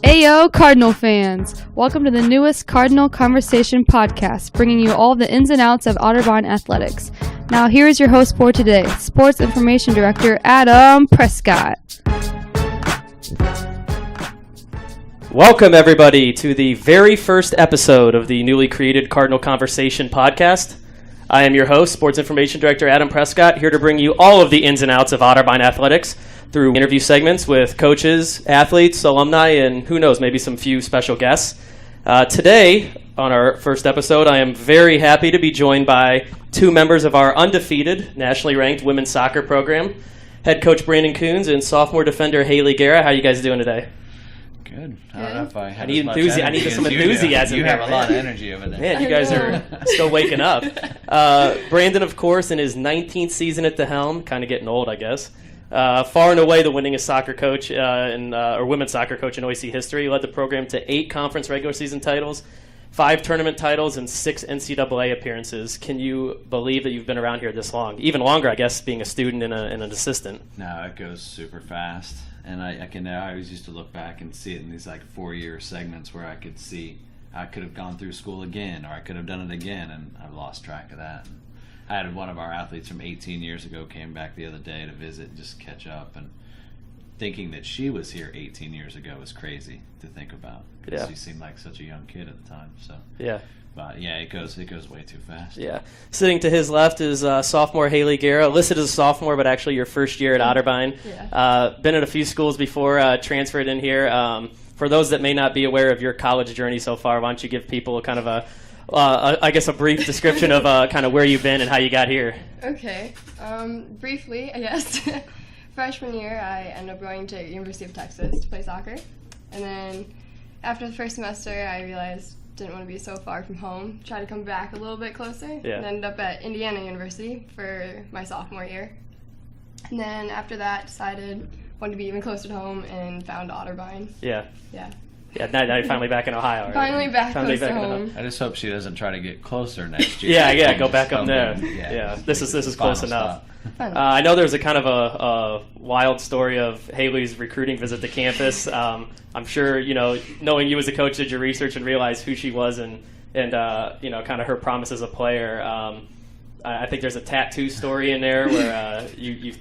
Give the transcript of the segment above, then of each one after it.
Ayo, Cardinal fans! Welcome to the newest Cardinal Conversation Podcast, bringing you all the ins and outs of Otterbein athletics. Now, here is your host for today, Sports Information Director Adam Prescott. Welcome, everybody, to the very first episode of the newly created Cardinal Conversation Podcast. I am your host, Sports Information Director Adam Prescott, here to bring you all of the ins and outs of Otterbein athletics through interview segments with coaches, athletes, alumni, and who knows, maybe some few special guests. Today, on our first episode, I am very happy to be joined by two members of our undefeated, nationally ranked women's soccer program, head coach Brandon Koons and sophomore defender Haleigh Guerra. How are you guys doing today? Good. I don't know if I had I need some enthusiasm. You have a lot of energy over there. Man, you guys are still waking up. Brandon, of course, in his 19th season at the helm, kind of getting old, I guess. Far and away the winningest soccer coach or women's soccer coach in OAC history. He led the program to 8 conference regular season titles, 5 tournament titles, and 6 NCAA appearances. Can you believe that you've been around here this long? Even longer, I guess, being a student and an assistant. No, it goes super fast. And I always used to look back and see it in these like 4-year segments where I could see I could have gone through school again or I could have done it again, and I've lost track of that. And I had one of our athletes from 18 years ago came back the other day to visit and just catch up, and thinking that she was here 18 years ago was crazy to think about because she seemed like such a young kid at the time. So yeah. But yeah, it goes way too fast. Yeah. Sitting to his left is sophomore Haleigh Guerra, listed as a sophomore, but actually your first year at Otterbein. Yeah. Been at a few schools before, transferred in here. For those that may not be aware of your college journey so far, why don't you give people kind of a brief description of kind of where you've been and how you got here? Okay. Briefly, I guess. Freshman year, I ended up going to University of Texas to play soccer. And then after the first semester, I realized didn't want to be so far from home. Tried to come back a little bit closer. Yeah. And ended up at Indiana University for my sophomore year. And then after that, decided wanted to be even closer to home and found Otterbein. Yeah. Yeah. Yeah, now you're finally back in Ohio. Right? Finally back close to home. I just hope she doesn't try to get closer next year. Yeah, go back up there. Yeah. This is close enough. I know there's a kind of a wild story of Haleigh's recruiting visit to campus. I'm sure, knowing you as a coach, did your research and realize who she was and kind of her promise as a player. I think there's a tattoo story in there where you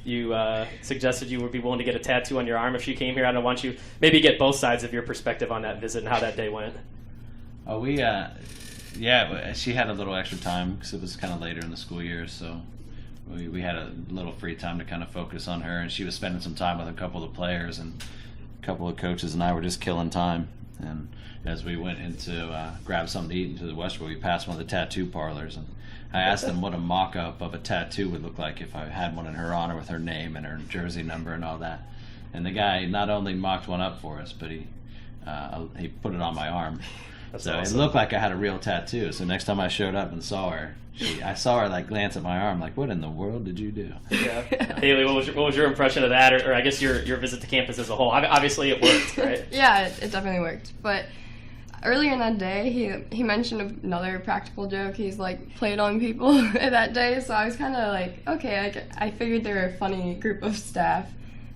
suggested you would be willing to get a tattoo on your arm if she came here. I don't want you maybe get both sides of your perspective on that visit and how that day went. Oh, she had a little extra time because it was kind of later in the school year, so we had a little free time to kind of focus on her, and she was spending some time with a couple of players, and a couple of coaches and I were just killing time. And as we went into grab something to eat into the Westwood, we passed one of the tattoo parlors, and I asked them what a mock-up of a tattoo would look like if I had one in her honor with her name and her jersey number and all that. And the guy not only mocked one up for us, but he put it on my arm. That's so awesome. It looked like I had a real tattoo. So next time I showed up and saw her, I saw her like glance at my arm, like, "What in the world did you do?" Yeah. Haleigh, what was your impression of that, or I guess your visit to campus as a whole? Obviously, it worked, right? Yeah, it definitely worked. But earlier in that day, he mentioned another practical joke. He's like played on people that day, so I was kind of like, okay, I figured they were a funny group of staff.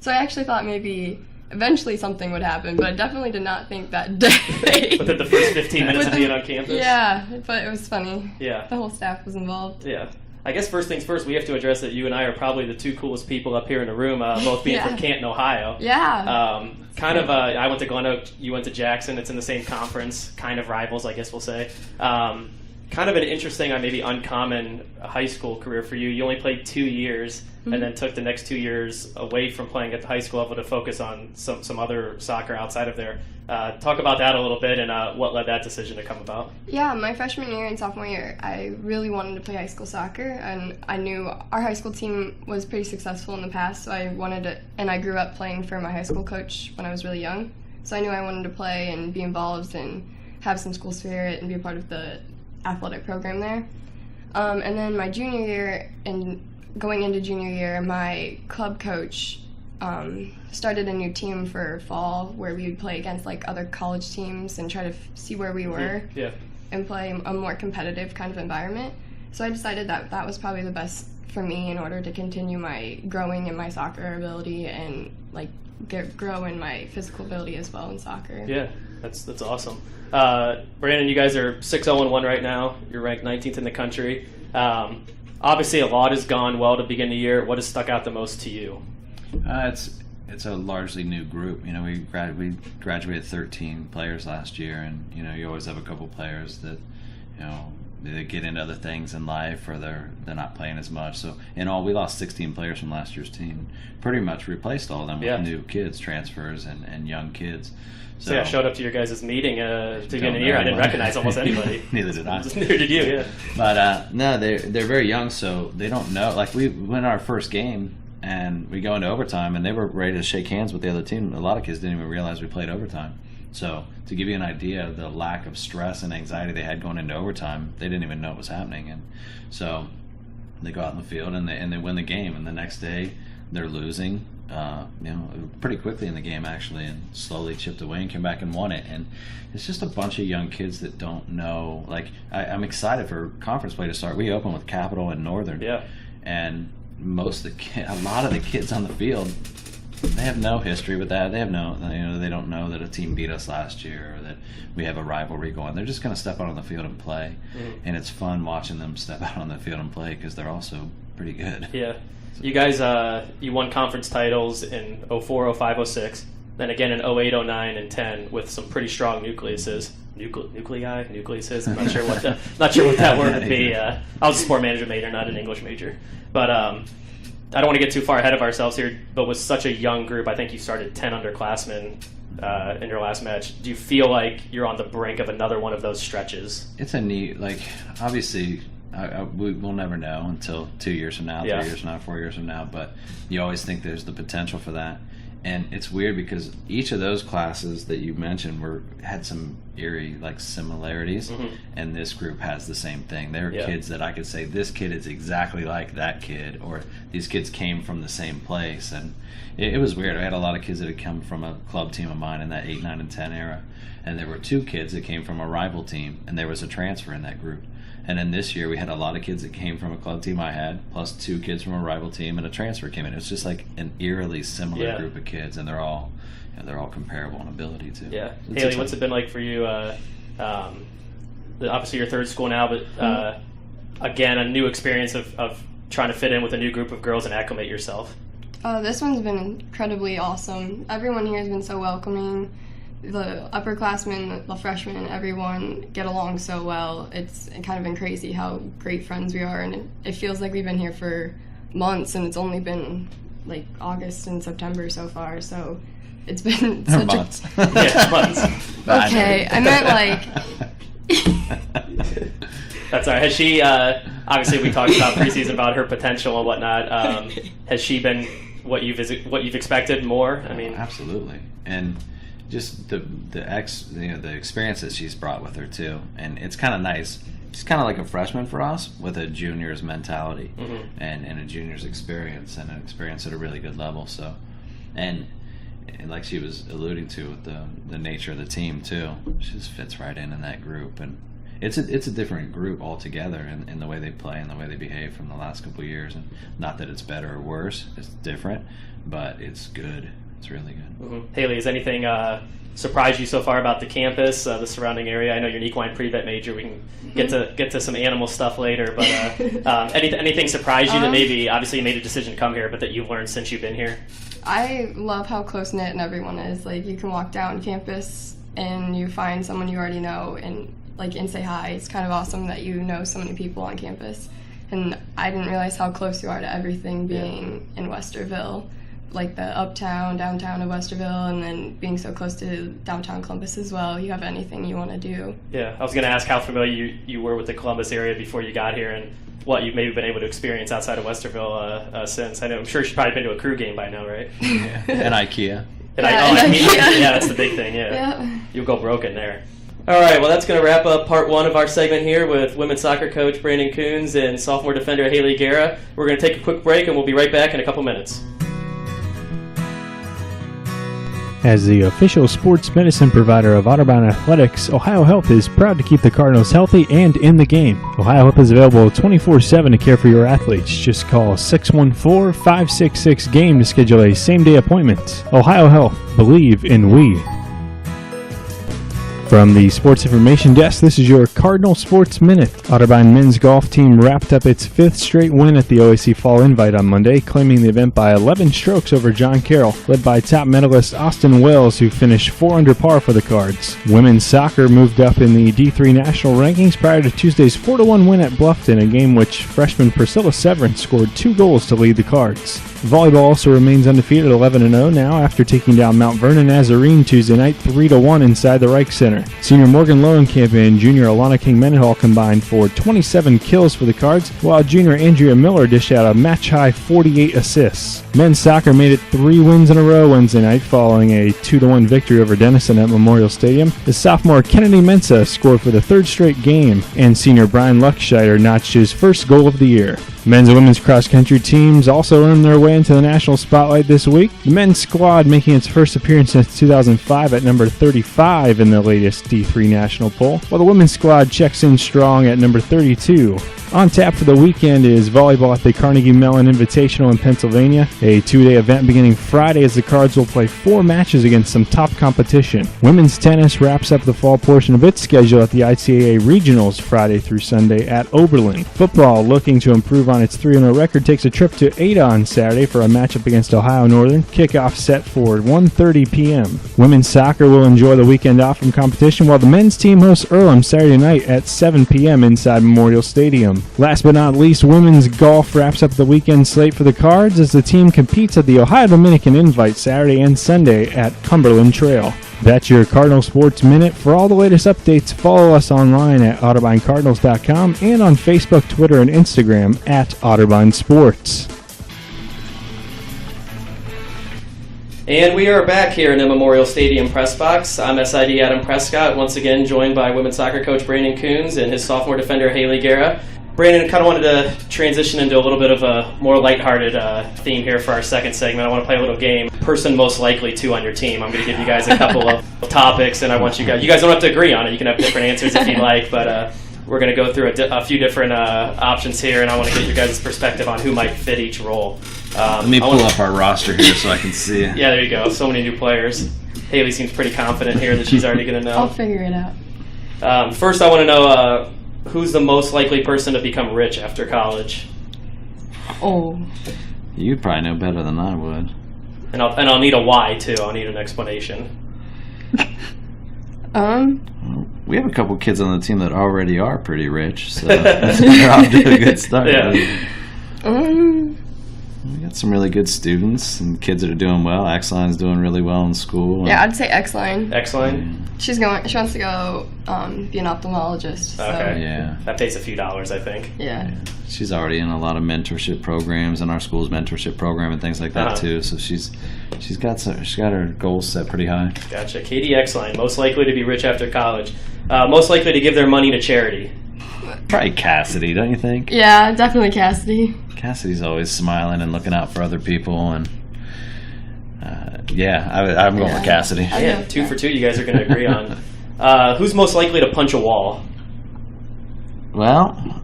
So I actually thought maybe eventually something would happen, but I definitely did not think that day. Within the first 15 minutes of being on campus? Yeah, but it was funny. Yeah. The whole staff was involved. Yeah. I guess first things first, we have to address that you and I are probably the two coolest people up here in the room, both being from Canton, Ohio. Yeah. I went to Glen Oak, you went to Jackson. It's in the same conference, kind of rivals, I guess we'll say. Kind of an interesting, maybe uncommon high school career for you. You only played 2 years and then took the next 2 years away from playing at the high school level to focus on some other soccer outside of there. Talk about that a little bit and what led that decision to come about. Yeah, my freshman year and sophomore year, I really wanted to play high school soccer, and I knew our high school team was pretty successful in the past, so I wanted to, and I grew up playing for my high school coach when I was really young, so I knew I wanted to play and be involved and have some school spirit and be a part of the athletic program there. And then my junior year and going into junior year, my club coach started a new team for fall where we would play against like other college teams and try to see where we were and play a more competitive kind of environment. So I decided that was probably the best for me in order to continue my growing in my soccer ability and like grow in my physical ability as well in soccer. Yeah, that's awesome. Brandon, you guys are 6-0-1 right now. You're ranked 19th in the country. Obviously, a lot has gone well to begin the year. What has stuck out the most to you? It's a largely new group. You know, we graduated 13 players last year, and you know, you always have a couple players that, you know, they get into other things in life, or they're not playing as much. So in all, we lost 16 players from last year's team. Pretty much replaced all of them with new kids, transfers, and young kids. So yeah, I showed up to your guys' meeting to begin the year. I didn't recognize almost anybody. Neither did I. Neither did you, yeah. But no, they're very young, so they don't know. Like, we win our first game, and we go into overtime, and they were ready to shake hands with the other team. A lot of kids didn't even realize we played overtime. So to give you an idea of the lack of stress and anxiety they had going into overtime, they didn't even know it was happening. And so they go out in the field and they win the game. And the next day they're losing, pretty quickly in the game actually, and slowly chipped away and came back and won it. And it's just a bunch of young kids that don't know. Like, I'm excited for conference play to start. We open with Capital and Northern. Yeah. And a lot of the kids on the field, they have no history with that. They have they don't know that a team beat us last year or that we have a rivalry going. They're just going to step out on the field and play. Mm-hmm. And it's fun watching them step out on the field and play because they're also pretty good. Yeah. You guys, you won conference titles in 04, 05, 06, then again in 08, 09, and 10 with some pretty strong nucleuses. Nucleuses. I'm not sure what that word would be. I was a sport management major, not an English major. But I don't want to get too far ahead of ourselves here, but with such a young group, I think you started 10 underclassmen in your last match. Do you feel like you're on the brink of another one of those stretches? It's a neat, obviously, we'll never know until 2 years from now, 3 years from now, 4 years from now, but you always think there's the potential for that. And it's weird because each of those classes that you mentioned had some eerie similarities, mm-hmm. and this group has the same thing. There are kids that I could say, this kid is exactly like that kid, or these kids came from the same place. And it was weird. I had a lot of kids that had come from a club team of mine in that 8, 9, and 10 era, and there were 2 kids that came from a rival team, and there was a transfer in that group. And then this year we had a lot of kids that came from a club team I had, plus 2 kids from a rival team, and a transfer came in. It was just like an eerily similar group of kids, and they're all comparable in ability too. Yeah. Haleigh, what's it been like for you? Obviously your third school now, but again, a new experience of trying to fit in with a new group of girls and acclimate yourself. This one's been incredibly awesome. Everyone here has been so welcoming. The upperclassmen, the freshmen, everyone get along so well. It's kind of been crazy how great friends we are, and it feels like we've been here for months, and it's only been like August and September so far, so it's been such months. Months. Okay, I meant That's all right. Has she, obviously we talked about preseason about her potential and whatnot. Has she been what you've expected more? I mean, absolutely. And just the experiences she's brought with her too, and it's kind of nice. She's kind of like a freshman for us with a junior's mentality, mm-hmm. and a junior's experience, and an experience at a really good level. So, and like she was alluding to with the nature of the team too, she just fits right in that group, and it's a different group altogether in the way they play and the way they behave from the last couple of years. And not that it's better or worse, it's different, but it's good. It's really good. Mm-hmm. Haleigh, has anything surprised you so far about the campus, the surrounding area? I know you're an equine pre-vet major. We can get to some animal stuff later, but anything surprised you that maybe, obviously you made a decision to come here, but that you've learned since you've been here? I love how close-knit and everyone is. Like, you can walk down campus and you find someone you already know and say hi. It's kind of awesome that you know so many people on campus. And I didn't realize how close you are to everything being in Westerville. Like the uptown, downtown of Westerville, and then being so close to downtown Columbus as well. You have anything you want to do. Yeah, I was going to ask how familiar you were with the Columbus area before you got here, and what you've maybe been able to experience outside of Westerville since. I'm sure you've probably been to a crew game by now, right? Yeah. And IKEA. IKEA. Yeah, that's the big thing, yeah. You'll go broken there. All right, well, that's going to wrap up part 1 of our segment here with women's soccer coach Brandon Koons and sophomore defender Haleigh Guerra. We're going to take a quick break, and we'll be right back in a couple minutes. As the official sports medicine provider of Otterbein Athletics, Ohio Health is proud to keep the Cardinals healthy and in the game. Ohio Health is available 24/7 to care for your athletes. Just call 614-566-GAME to schedule a same-day appointment. Ohio Health. Believe in we. From the Sports Information Desk, this is your Cardinal Sports Minute. Otterbein men's golf team wrapped up its 5th straight win at the OAC Fall Invite on Monday, claiming the event by 11 strokes over John Carroll, led by top medalist Austin Wells, who finished 4 under par for the Cards. Women's soccer moved up in the D3 national rankings prior to Tuesday's 4-1 win at Bluffton, a game which freshman Priscilla Severin scored 2 goals to lead the Cards. Volleyball also remains undefeated at 11-0 now after taking down Mount Vernon Nazarene Tuesday night 3-1 inside the Reich Center. Senior Morgan Lowenkamp and junior Alana King-Mendenhall combined for 27 kills for the Cards, while junior Andrea Miller dished out a match-high 48 assists. Men's soccer made it 3 wins in a row Wednesday night following a 2-1 victory over Denison at Memorial Stadium. The sophomore Kennedy Mensah scored for the 3rd straight game, and senior Brian Luckscheider notched his first goal of the year. Men's and women's cross-country teams also earned their way into the national spotlight this week. The men's squad making its first appearance since 2005 at number 35 in the latest D3 national poll, while the women's squad checks in strong at number 32. On tap for the weekend is volleyball at the Carnegie Mellon Invitational in Pennsylvania, a 2-day event beginning Friday as the Cards will play 4 matches against some top competition. Women's tennis wraps up the fall portion of its schedule at the ICAA Regionals Friday through Sunday at Oberlin. Football, looking to improve on its 3-0 record, takes a trip to Ada on Saturday for a matchup against Ohio Northern. Kickoff set for 1:30 p.m. Women's soccer will enjoy the weekend off from competition, while the men's team hosts Earlham Saturday night at 7 p.m. inside Memorial Stadium. Last but not least, women's golf wraps up the weekend slate for the Cards as the team competes at the Ohio Dominican Invite Saturday and Sunday at Cumberland Trail. That's your Cardinal Sports Minute. For all the latest updates, follow us online at OtterBeinCardinals.com and on Facebook, Twitter, and Instagram at Otterbein Sports. And we are back here in the Memorial Stadium press box. I'm SID Adam Prescott, once again joined by women's soccer coach Brandon Koons and his sophomore defender Haleigh Guerra. Brandon, kind of wanted to transition into a little bit of a more lighthearted theme here for our second segment. I want to play a little game. Person most likely to on your team. I'm going to give you guys a couple of topics, and I want you guys don't have to agree on it. You can have different answers if you'd like, but we're going to go through a few different options here, and I want to get your guys' perspective on who might fit each role. Let me pull up our roster here so I can see it. Yeah, there you go. So many new players. Haleigh seems pretty confident here that she's already going to know. I'll figure it out. First, I want to know who's the most likely person to become rich after college. Oh. You'd probably know better than I would. And I'll need a why, too. I'll need an explanation. We have a couple kids on the team that already are pretty rich, so they're off to a good start. Yeah. We got some really good students and kids that are doing well. X-Line's doing really well in school. Yeah, I'd say X-Line. X-Line? She wants to go be an ophthalmologist. So. Okay. Yeah. That pays a few dollars, I think. Yeah. She's already in a lot of mentorship programs in our school's mentorship program and things like that too. So she's got her goals set pretty high. Gotcha. Katie X-Line, most likely to be rich after college. Most likely to give their money to charity. Probably Cassidy, don't you think? Yeah, definitely Cassidy. Cassidy's always smiling and looking out for other people, and I'm going with Cassidy. Yeah, 2 for 2 you guys are going to agree on. Who's most likely to punch a wall? Well,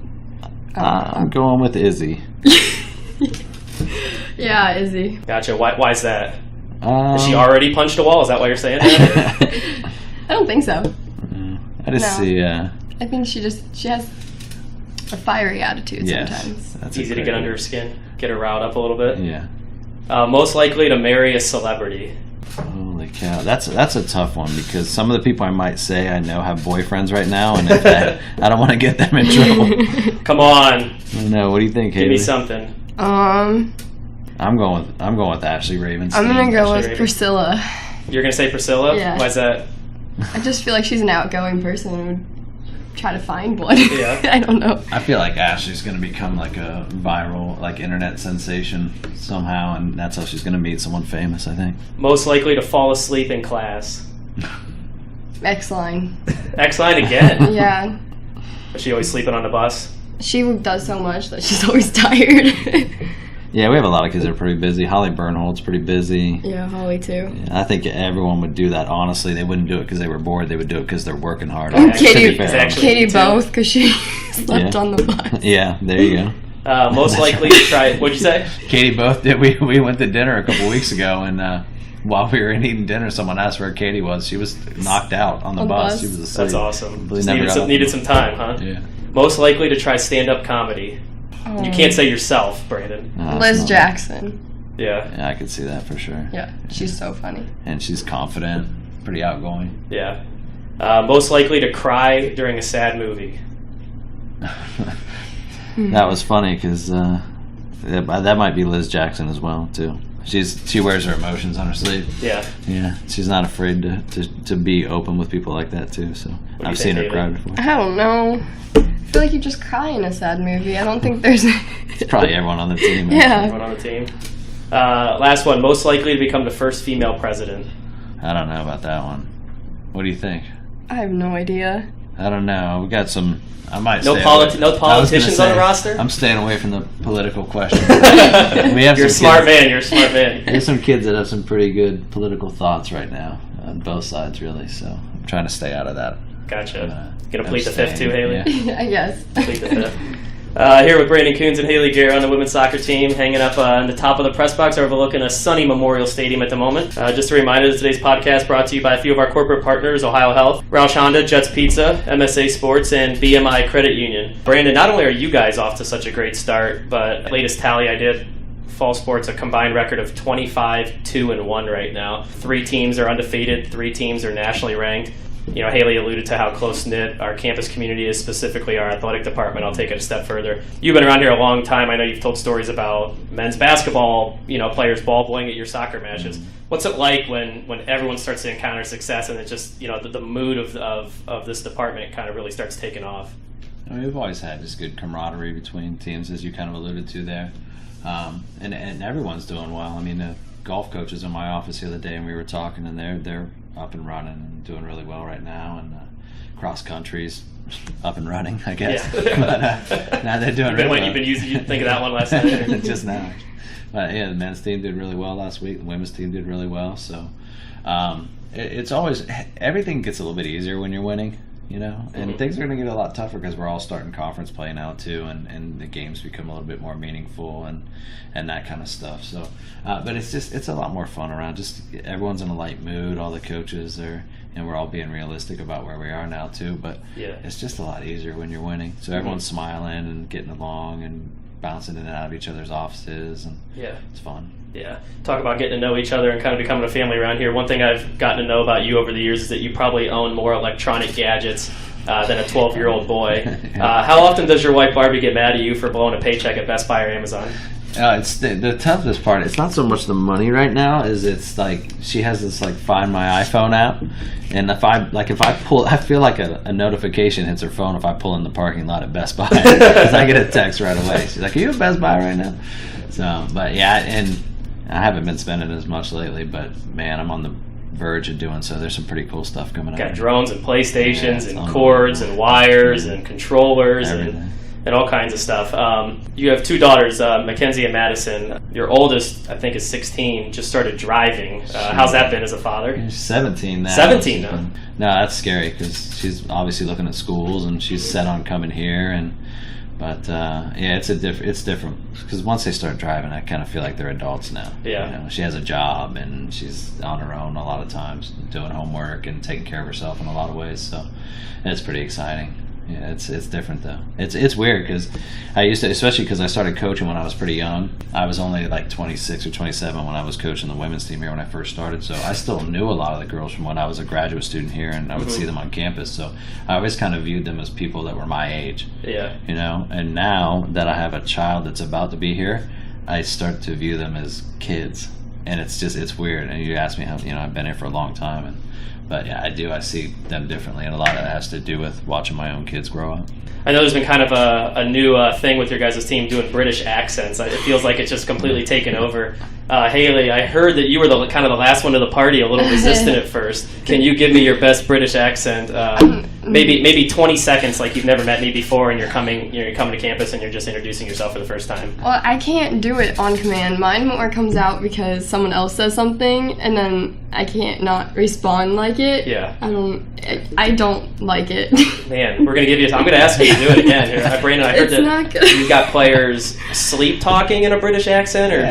I'm going with Izzy. Yeah, Izzy. Gotcha. Why is that? Has she already punched a wall? Is that why you're saying that? I don't think so. I just see... I think she has a fiery attitude sometimes. That's easy to get under her skin, get her riled up a little bit. Yeah. Most likely to marry a celebrity. Holy cow, that's a tough one because some of the people I might say I know have boyfriends right now, and if I don't want to get them in trouble. Come on. No, what do you think, Haleigh? Give me something. I'm going with Ashley Ravenstein. I'm gonna go with Priscilla. You're gonna say Priscilla? Yeah. Why's that? I just feel like she's an outgoing person and would try to find one. Yeah. I don't know. I feel like Ashley's going to become like a viral, like internet sensation somehow, and that's how she's going to meet someone famous, I think. Most likely to fall asleep in class. X-Line. X-Line again? Yeah. Is she always sleeping on the bus? She does so much that she's always tired. Yeah, we have a lot of kids that are pretty busy. Haleigh Bernhold's pretty busy. Yeah, Holly too. Yeah, I think everyone would do that, honestly. They wouldn't do it because they were bored. They would do it because they're working hard. Oh, Katie me both, because she slept on the bus. Yeah, there you go. Most likely to try. What'd you say? Katie both did. We went to dinner a couple weeks ago, and while we were eating dinner, someone asked where Katie was. She was knocked out on the bus. She was asleep. That's awesome. Just needed some time, huh? Yeah. Most likely to try stand-up comedy. Oh. You can't say yourself, Brandon. No, Liz Jackson. Yeah. Yeah, I could see that for sure. Yeah, she's so funny. And she's confident, pretty outgoing. Yeah. Most likely to cry during a sad movie. That was funny because that might be Liz Jackson as well too. She wears her emotions on her sleeve. Yeah. Yeah, she's not afraid to be open with people like that too. So I've seen her cry before. I don't know. I feel like you just cry in a sad movie. I don't think there's. It's probably everyone on the team. Yeah. Everyone on the team. Last one. Most likely to become the first female president. I don't know about that one. What do you think? I have no idea. I don't know. We got some. I might. No politicians on the roster. I'm staying away from the political questions. We have You're a smart man. You're a smart man. There's some kids that have some pretty good political thoughts right now on both sides, really. So I'm trying to stay out of that. Gotcha. Gonna plead the fifth too, Haleigh? Yeah. I guess. Plead the fifth. Here with Brandon Koons and Haleigh Guerra on the women's soccer team, hanging up on the top of the press box overlooking a sunny Memorial Stadium at the moment. Just a reminder that today's podcast brought to you by a few of our corporate partners, Ohio Health, Roush Honda, Jets Pizza, MSA Sports, and BMI Credit Union. Brandon, not only are you guys off to such a great start, but latest tally I did, Fall Sports, a combined record of 25-2-1 right now. 3 teams are undefeated, 3 teams are nationally ranked. You know, Haleigh alluded to how close-knit our campus community is, specifically our athletic department. I'll take it a step further. You've been around here a long time. I know you've told stories about men's basketball, players ball boying at your soccer matches. What's it like when everyone starts to encounter success and it just, the mood of this department kind of really starts taking off? I mean, we've always had just good camaraderie between teams, as you kind of alluded to there. And everyone's doing well. I mean, the golf coaches in my office the other day, and we were talking, and they're up and running and doing really well right now, and cross country's up and running, I guess. Yeah. But now they're doing really well. You've been using, you think of that one last night? Just now. But yeah, the men's team did really well last week. The women's team did really well. So it's always, everything gets a little bit easier when you're winning, and things are going to get a lot tougher because we're all starting conference play now too, and the games become a little bit more meaningful and that kind of stuff. So, but it's a lot more fun around. Just everyone's in a light mood. All the coaches are, we're all being realistic about where we are now too. But it's just a lot easier when you're winning. So everyone's smiling and getting along and bouncing in and out of each other's offices, and it's fun. Yeah. Talk about getting to know each other and kind of becoming a family around here. One thing I've gotten to know about you over the years is that you probably own more electronic gadgets than a 12-year-old boy. How often does your wife Barbie get mad at you for blowing a paycheck at Best Buy or Amazon? It's the toughest part. It's not so much the money right now, is it's like she has this Find My iPhone app, and if I pull, I feel like a notification hits her phone if I pull in the parking lot at Best Buy, because I get a text right away. She's like, "Are you at Best Buy right now?" So, but yeah, and I haven't been spending as much lately, but man, I'm on the verge of doing so. There's some pretty cool stuff coming up. Got drones and PlayStations and cords and wires and controllers and all kinds of stuff. You have 2 daughters, Mackenzie and Madison. Your oldest, I think, is 16, just started driving. How's that been as a father? She's 17 now. 17 now? No, that's scary because she's obviously looking at schools and she's set on coming here. But it's different because once they start driving, I kind of feel like they're adults now. Yeah. She has a job and she's on her own a lot of times, doing homework and taking care of herself in a lot of ways. So it's pretty exciting. Yeah, it's different though. It's weird because I used to, especially because I started coaching when I was pretty young. I was only 26 or 27 when I was coaching the women's team here when I first started. So I still knew a lot of the girls from when I was a graduate student here, and I would see them on campus. So I always kind of viewed them as people that were my age. Yeah. And now that I have a child that's about to be here, I start to view them as kids, and it's weird. And you ask me how, I've been here for a long time, but yeah, I do. I see them differently, and a lot of that has to do with watching my own kids grow up. I know there's been kind of a new thing with your guys' team doing British accents. It feels like it's just completely taken over. Haleigh, I heard that you were kind of the last one to the party, a little resistant at first. Can you give me your best British accent? maybe 20 seconds like you've never met me before, and you're coming to campus and you're just introducing yourself for the first time? Well, I can't do it on command. Mine more comes out because someone else says something, and then I can't not respond like it. Yeah. I don't like it. Man, we're gonna give you. I'm gonna ask you to do it again. Here, Brandon, I heard not that good. you've got players sleep talking in a British accent, or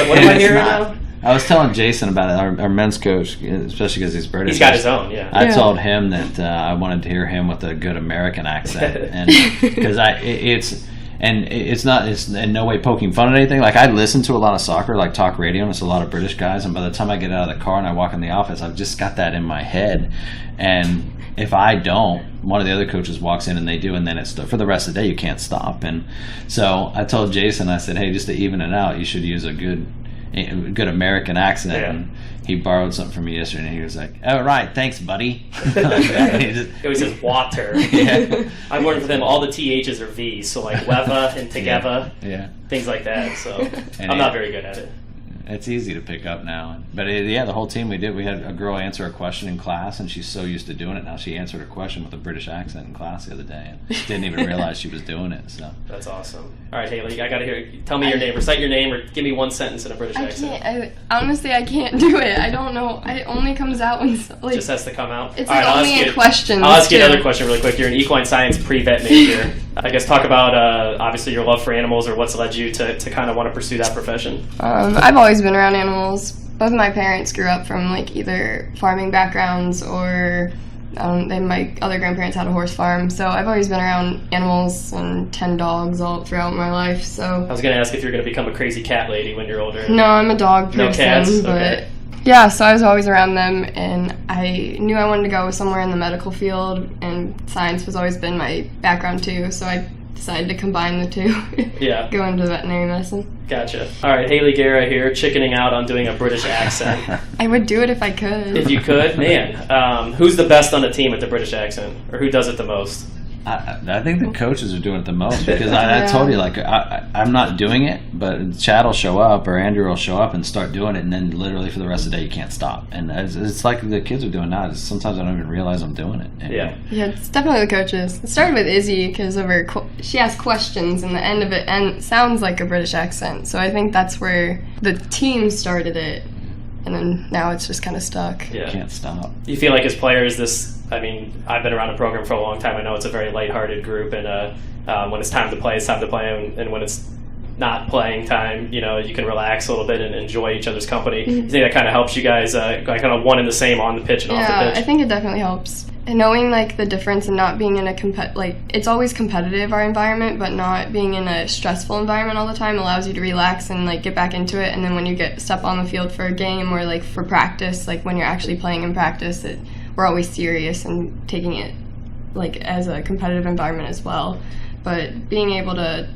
what am I hearing now? I was telling Jason about it, our men's coach, especially because he's British. He's got his own, yeah. I told him that I wanted to hear him with a good American accent, and because it's in no way poking fun at anything. Like, I listen to a lot of soccer, like talk radio, and it's a lot of British guys. And by the time I get out of the car and I walk in the office, I've just got that in my head. And if I don't, one of the other coaches walks in and they do, and then it's for the rest of the day you can't stop. And so I told Jason, I said, hey, just to even it out, you should use a good American accent. Yeah. And he borrowed something from me yesterday, and he was like, "Oh, right, thanks, buddy." It was his water. Yeah. I'm learning for them all the THs are Vs, so like weva and together, things like that. So I'm not very good at it. It's easy to pick up now. But the whole team we had a girl answer a question in class, and she's so used to doing it now. She answered a question with a British accent in class the other day, and didn't even realize she was doing it. So that's awesome. All right, Haleigh, I gotta hear. Tell me your name. Recite your name, or give me one sentence in a British accent. Honestly, I can't do it. I don't know. It only comes out when it just has to come out. It's like only in questions. I'll ask you another question really quick. You're an equine science pre-vet major. I guess talk about obviously your love for animals, or what's led you to kind of want to pursue that profession. I've always been around animals. Both of my parents grew up from like either farming backgrounds or my other grandparents had a horse farm. So I've always been around animals and 10 dogs all throughout my life. So I was going to ask if you're going to become a crazy cat lady when you're older. No, I'm a dog person. No cats? But okay. Yeah, so I was always around them, and I knew I wanted to go somewhere in the medical field, and science has always been my background too, so I decided to combine the two. Yeah. Go into veterinary medicine. Gotcha. All right, Haleigh Guerra here, chickening out on doing a British accent. I would do it if I could. If you could? Man. Who's the best on the team at the British accent? Or who does it the most? I think the coaches are doing it the most, because I told you, like, I'm not doing it, but Chad will show up or Andrew will show up and start doing it, and then literally for the rest of the day you can't stop. And it's like the kids are doing now. Sometimes I don't even realize I'm doing it. And yeah, it's definitely the coaches. It started with Izzy because she asked questions, and the end of it sounds like a British accent. So I think that's where the team started it, and then now it's just kind of stuck. Yeah. You can't stop. You feel like as players, I've been around the program for a long time. I know it's a very lighthearted group, and when it's time to play, it's time to play, and when it's not playing time, you can relax a little bit and enjoy each other's company. Mm-hmm. You think that kind of helps you guys kind of one and the same on the pitch and off the pitch? Yeah, I think it definitely helps. And knowing like the difference and not being in a it's always competitive, our environment, but not being in a stressful environment all the time allows you to relax and like get back into it. And then when you step on the field for a game or like for practice, like when you're actually playing in practice, we're always serious and taking it like as a competitive environment as well. But being able to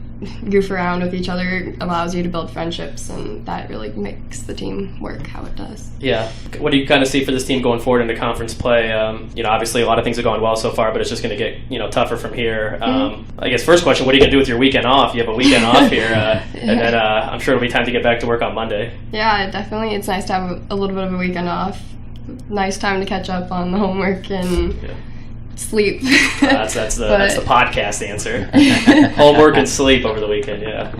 goof around with each other allows you to build friendships, and that really makes the team work how it does. Yeah. What do you kind of see for this team going forward into conference play? Obviously a lot of things are going well so far, but it's just going to get tougher from here. I guess first question, what are you going to do with your weekend off? You have a weekend off here, and then I'm sure it'll be time to get back to work on Monday. Yeah, definitely. It's nice to have a little bit of a weekend off. Nice time to catch up on the homework and sleep. That's the podcast answer. Homework and sleep over the weekend. Yeah.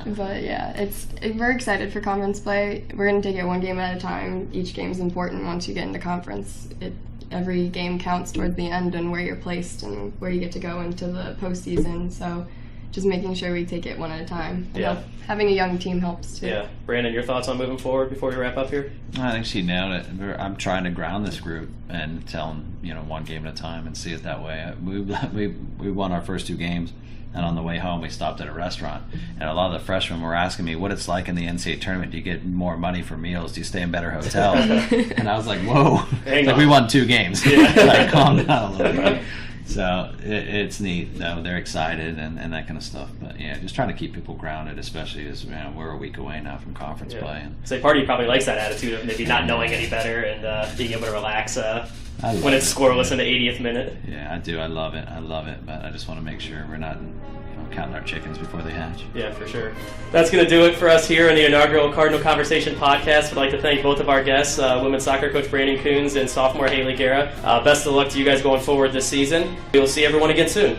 But yeah, we're excited for conference play. We're going to take it one game at a time. Each game is important. Once you get into conference, every game counts toward the end and where you're placed and where you get to go into the postseason. So just making sure we take it one at a time. Yeah. Having a young team helps too. Yeah. Brandon, your thoughts on moving forward before we wrap up here? I think she nailed it. I'm trying to ground this group and tell them, one game at a time and see it that way. We won our first 2 games, and on the way home we stopped at a restaurant, and a lot of the freshmen were asking me what it's like in the NCAA tournament. Do you get more money for meals? Do you stay in better hotels? And I was like, whoa. We won 2 games. Yeah. Like, calm down a little bit. So it's neat, though. They're excited and that kind of stuff. But yeah, just trying to keep people grounded, especially as we're a week away now from conference play. And so part of you probably likes that attitude of maybe not knowing any better and being able to relax when it's scoreless in the 80th minute. Yeah, I do. I love it. But I just want to make sure we're not counting our chickens before they hatch. Yeah, for sure. That's going to do it for us here in the inaugural Cardinal Conversation Podcast. I'd like to thank both of our guests, women's soccer coach Brandon Koons and sophomore Haleigh Guerra. Best of luck to you guys going forward this season. We'll see everyone again soon.